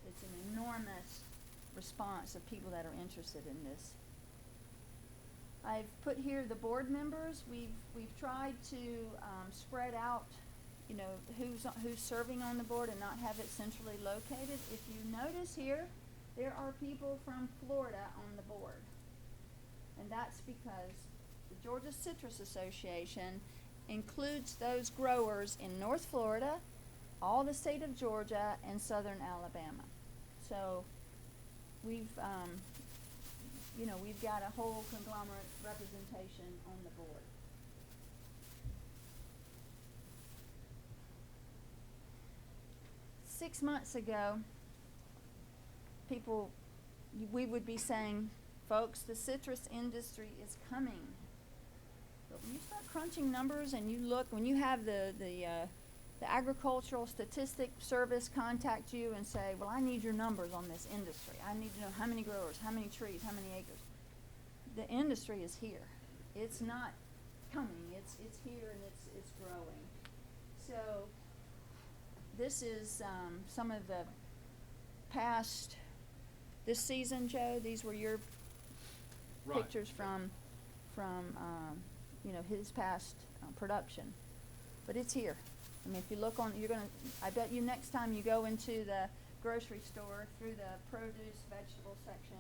it's an enormous response of people that are interested in this. I've put here the board members. We've tried to spread out, you know, who's serving on the board and not have it centrally located. If you notice here, there are people from Florida on the board. And that's because the Georgia Citrus Association includes those growers in North Florida, all the state of Georgia, and southern Alabama. So we've, you know, we've got a whole conglomerate representation on the board. Six months ago, we would be saying, folks, the citrus industry is coming. But when you start crunching numbers and you look, when you have the Agricultural Statistic Service contact you and say, well, I need your numbers on this industry. I need to know how many growers, how many trees, how many acres. The industry is here. It's not coming. It's here and it's growing. So this is some of the past, this season, Joe, these were your pictures from you know, his past production. But it's here. I mean, if you look on, I bet you next time you go into the grocery store through the produce, vegetable section,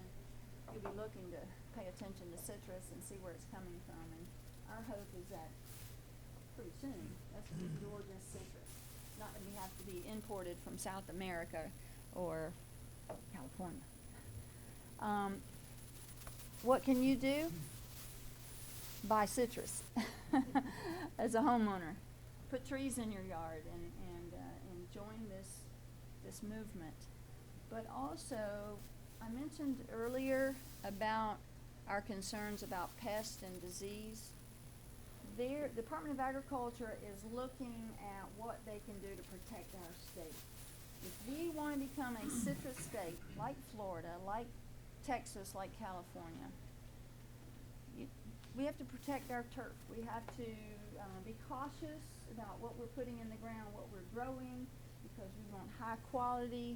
you'll be looking to pay attention to citrus and see where it's coming from. And our hope is that pretty soon, that's Georgia citrus. Not that we have to be imported from South America or California. What can you do? Buy citrus as a homeowner. Put trees in your yard and join this movement. But also, I mentioned earlier about our concerns about pest and disease. The Department of Agriculture is looking at what they can do to protect our state. If we want to become a citrus state, like Florida, like Texas, like California, we have to protect our turf. We have to be cautious about what we're putting in the ground, what we're growing, because we want high quality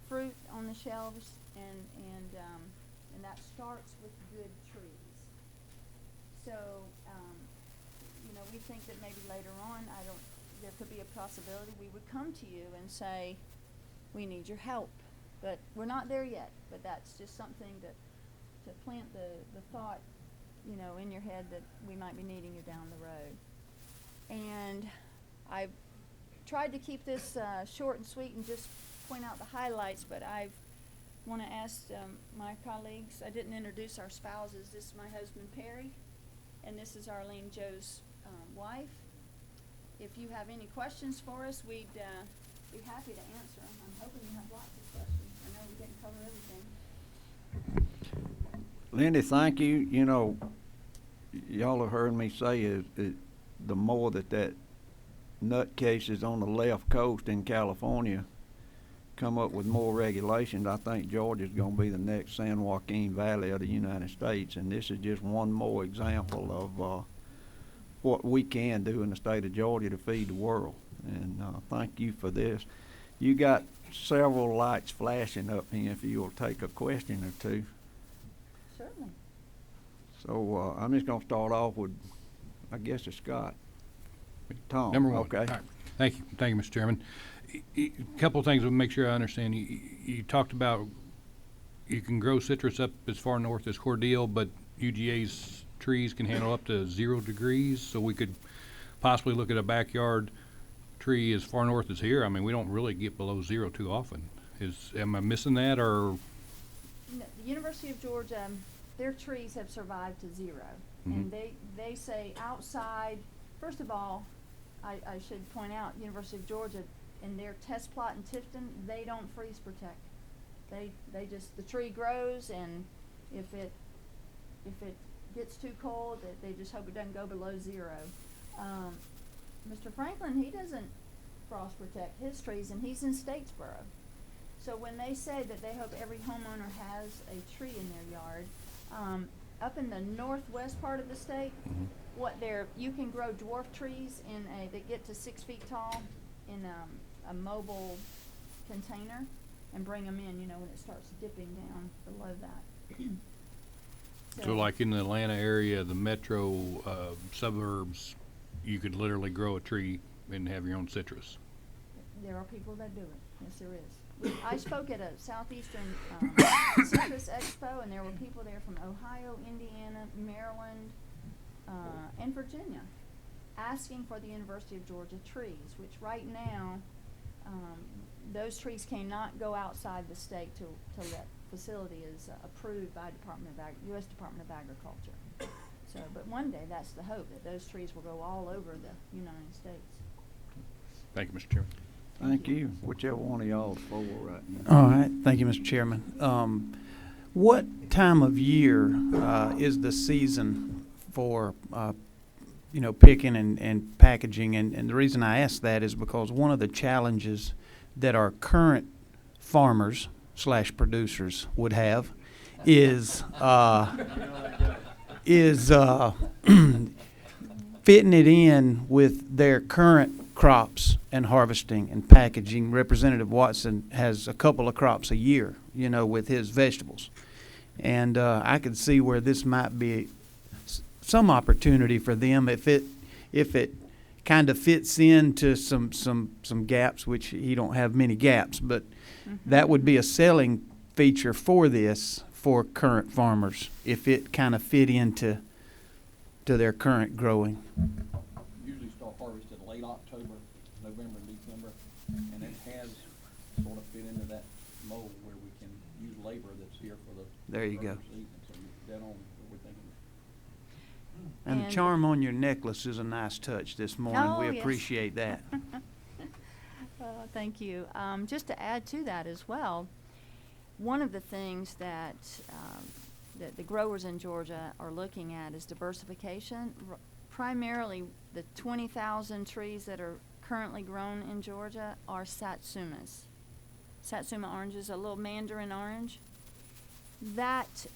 fruit on the shelves, and that starts with good trees. So, you know, we think that maybe later on, there could be a possibility we would come to you and say, we need your help. But we're not there yet, but that's just something to plant the thought, you know, in your head that we might be needing you down the road. And I tried to keep this short and sweet and just point out the highlights, but I want to ask my colleagues, I didn't introduce our spouses. This is my husband, Perry, and this is Arlene, Joe's wife. If you have any questions for us, we'd be happy to answer them. I'm hoping you have lots of questions. I know we didn't cover everything. Lindy, thank you. You know, y'all have heard me say is the more that nutcases on the left coast in California come up with more regulations, I think Georgia's going to be the next San Joaquin Valley of the United States. And this is just one more example of what we can do in the state of Georgia to feed the world. And thank you for this. You got several lights flashing up here if you'll take a question or two. Certainly. So I'm just going to start off with, I guess it's Scott. Tom. Number one. Okay. All right. Thank you, Mr. Chairman. A couple of things to make sure I understand. You talked about you can grow citrus up as far north as Cordele, but UGA's trees can handle up to 0 degrees, so we could possibly look at a backyard tree as far north as here. I mean, we don't really get below 0 too often. Am I missing that, or? No, the University of Georgia, their trees have survived to 0. Mhm. And they say outside, first of all, I should point out, University of Georgia, in their test plot in Tifton, they don't freeze protect. They just, the tree grows, and if it gets too cold, they just hope it doesn't go below 0. Mr. Franklin, he doesn't frost protect his trees, and he's in Statesboro. So when they say that they hope every homeowner has a tree in their yard, up in the northwest part of the state, you can grow dwarf trees that get to 6 feet tall in a mobile container and bring them in, you know, when it starts dipping down below that. So like in the Atlanta area, the metro suburbs, you could literally grow a tree and have your own citrus. There are people that do it. Yes, there is. I spoke at a Southeastern Citrus Expo, and there were people there from Ohio, Indiana, Maryland, and Virginia, asking for the University of Georgia trees, which right now, those trees cannot go outside the state till that facility is approved by U.S. Department of Agriculture. So, but one day, that's the hope, that those trees will go all over the United States. Thank you, Mr. Chairman. Thank you. Whichever one of y'all is for right now. All right, thank you, Mr. Chairman. What time of year is the season for, picking and packaging? And the reason I ask that is because one of the challenges that our current farmers / producers would have is fitting it in with their current crops and harvesting and packaging. Representative Watson has a couple of crops a year, with his vegetables. And I could see where this might be some opportunity for them if it kind of fits into some gaps, which he don't have many gaps, but that would be a selling feature for this for current farmers if it kind of fit into their current growing. Usually start harvested late October, November, December, and it has sort of fit into that mold where we can use labor that's here for the There you growing go. season. So you're dead on what we're thinking. And the And- charm on your necklace is a nice touch this morning. Oh, We yes. appreciate that. Thank you. Just to add to that as well, one of the things that the growers in Georgia are looking at is diversification. Primarily, the 20,000 trees that are currently grown in Georgia are satsumas. Satsuma oranges, a little mandarin orange. That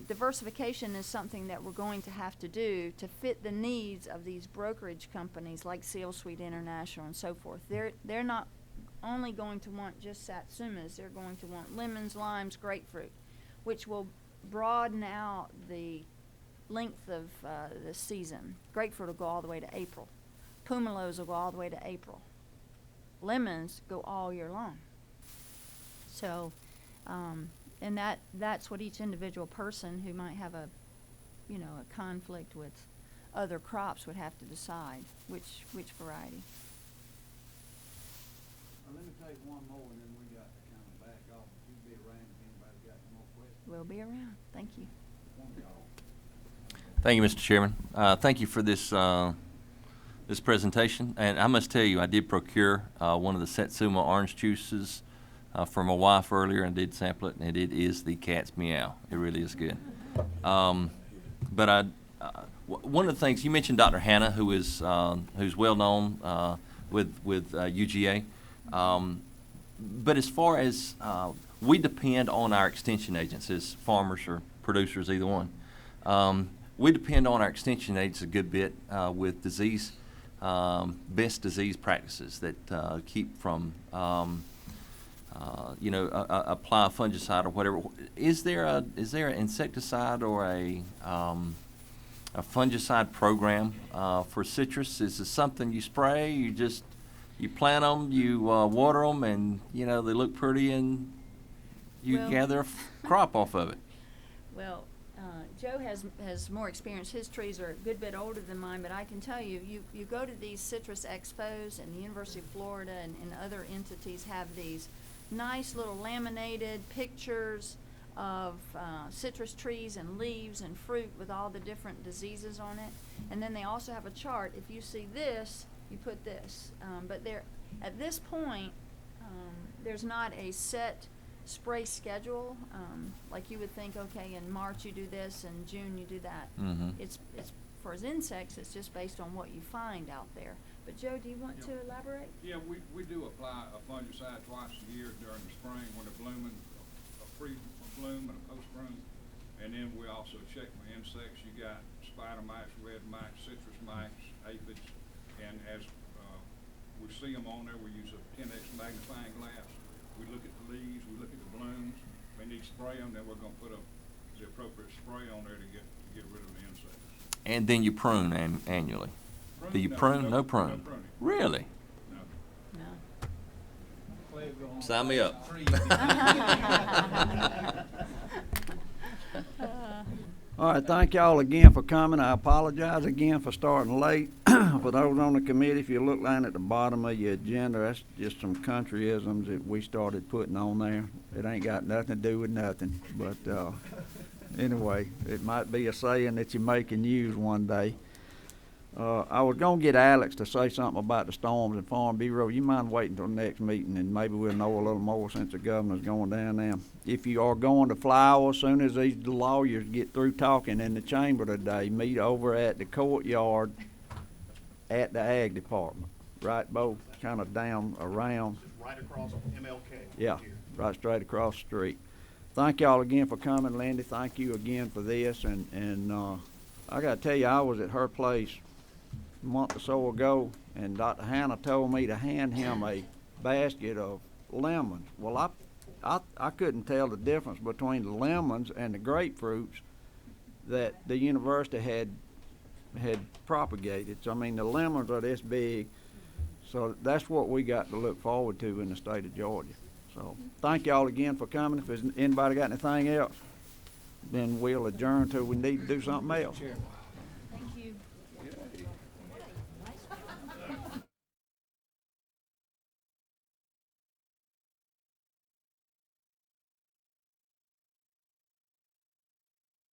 diversification is something that we're going to have to do to fit the needs of these brokerage companies like Seal Sweet International and so forth. They're not only going to want just satsumas, they're going to want lemons, limes, grapefruit, which will broaden out the length of the season. Grapefruit will go all the way to April. Pumelos will go all the way to April. Lemons go all year long. So, and that's what each individual person who might have a conflict with other crops would have to decide which variety. Let me take one more and then we got to kind of back off. You'll be around if anybody got any more questions. We'll be around. Thank you. One of y'all. Thank you, Mr. Chairman. Thank you for this this presentation. And I must tell you, I did procure one of the Satsuma orange juices for my wife earlier and did sample it, and it is the cat's meow. It really is good. But one of the things you mentioned, Dr. Hannah, who's well known with UGA. But as far as we depend on our extension agents as farmers or producers, either one. We depend on our extension agents a good bit with best disease practices that keep from, apply a fungicide or whatever. Is there an insecticide or a fungicide program for citrus? Is this something you spray? You plant them, you water them, and they look pretty, and you Well- gather a crop off of it. Well, Joe has more experience. His trees are a good bit older than mine, but I can tell you go to these citrus expos, and the University of Florida and other entities have these nice little laminated pictures of citrus trees and leaves and fruit with all the different diseases on it. And then they also have a chart. If you see this, you put this. But at this point, there's not a set spray schedule, like you would think, okay, in March you do this, and June you do that. Mm-hmm. It's for as insects, it's just based on what you find out there. But Joe, do you want to elaborate? Yeah, we do apply a fungicide twice a year during the spring when they're blooming, a pre-bloom and a post-bloom. And then we also check for insects. You got spider mites, red mites, citrus mites, aphids, and as we see them on there, we use a 10x magnifying glass. We look at the leaves, we look at the blooms. We need to spray them, then we're going to put a the appropriate spray on there to get rid of the insects. And then you prune annually. Do you prune? No prune. No pruning. Really? No. Sign me up. All right, thank y'all again for coming. I apologize again for starting late. For those on the committee, if you look down at the bottom of your agenda, that's just some countryisms that we started putting on there. It ain't got nothing to do with nothing, but, anyway, it might be a saying that you may can use one day. I was gonna get Alex to say something about the storms in Farm Bureau. You mind waiting till the next meeting, and maybe we'll know a little more since the governor's going down there. If you are going to Flower, as soon as these lawyers get through talking in the chamber today, meet over at the courtyard at the Ag Department. Right, Bo? Kinda down around. Right across MLK. Yeah, right straight across the street. Thank y'all again for coming, Lindy. Thank you again for this, and I gotta tell you, I was at her place a month or so ago, and Dr. Hannah told me to hand him a basket of lemons. Well, I couldn't tell the difference between the lemons and the grapefruits that the university had propagated. So, I mean, the lemons are this big, so that's what we got to look forward to in the state of Georgia. So, thank y'all again for coming. If there's anybody got anything else, then we'll adjourn till we need to do something else.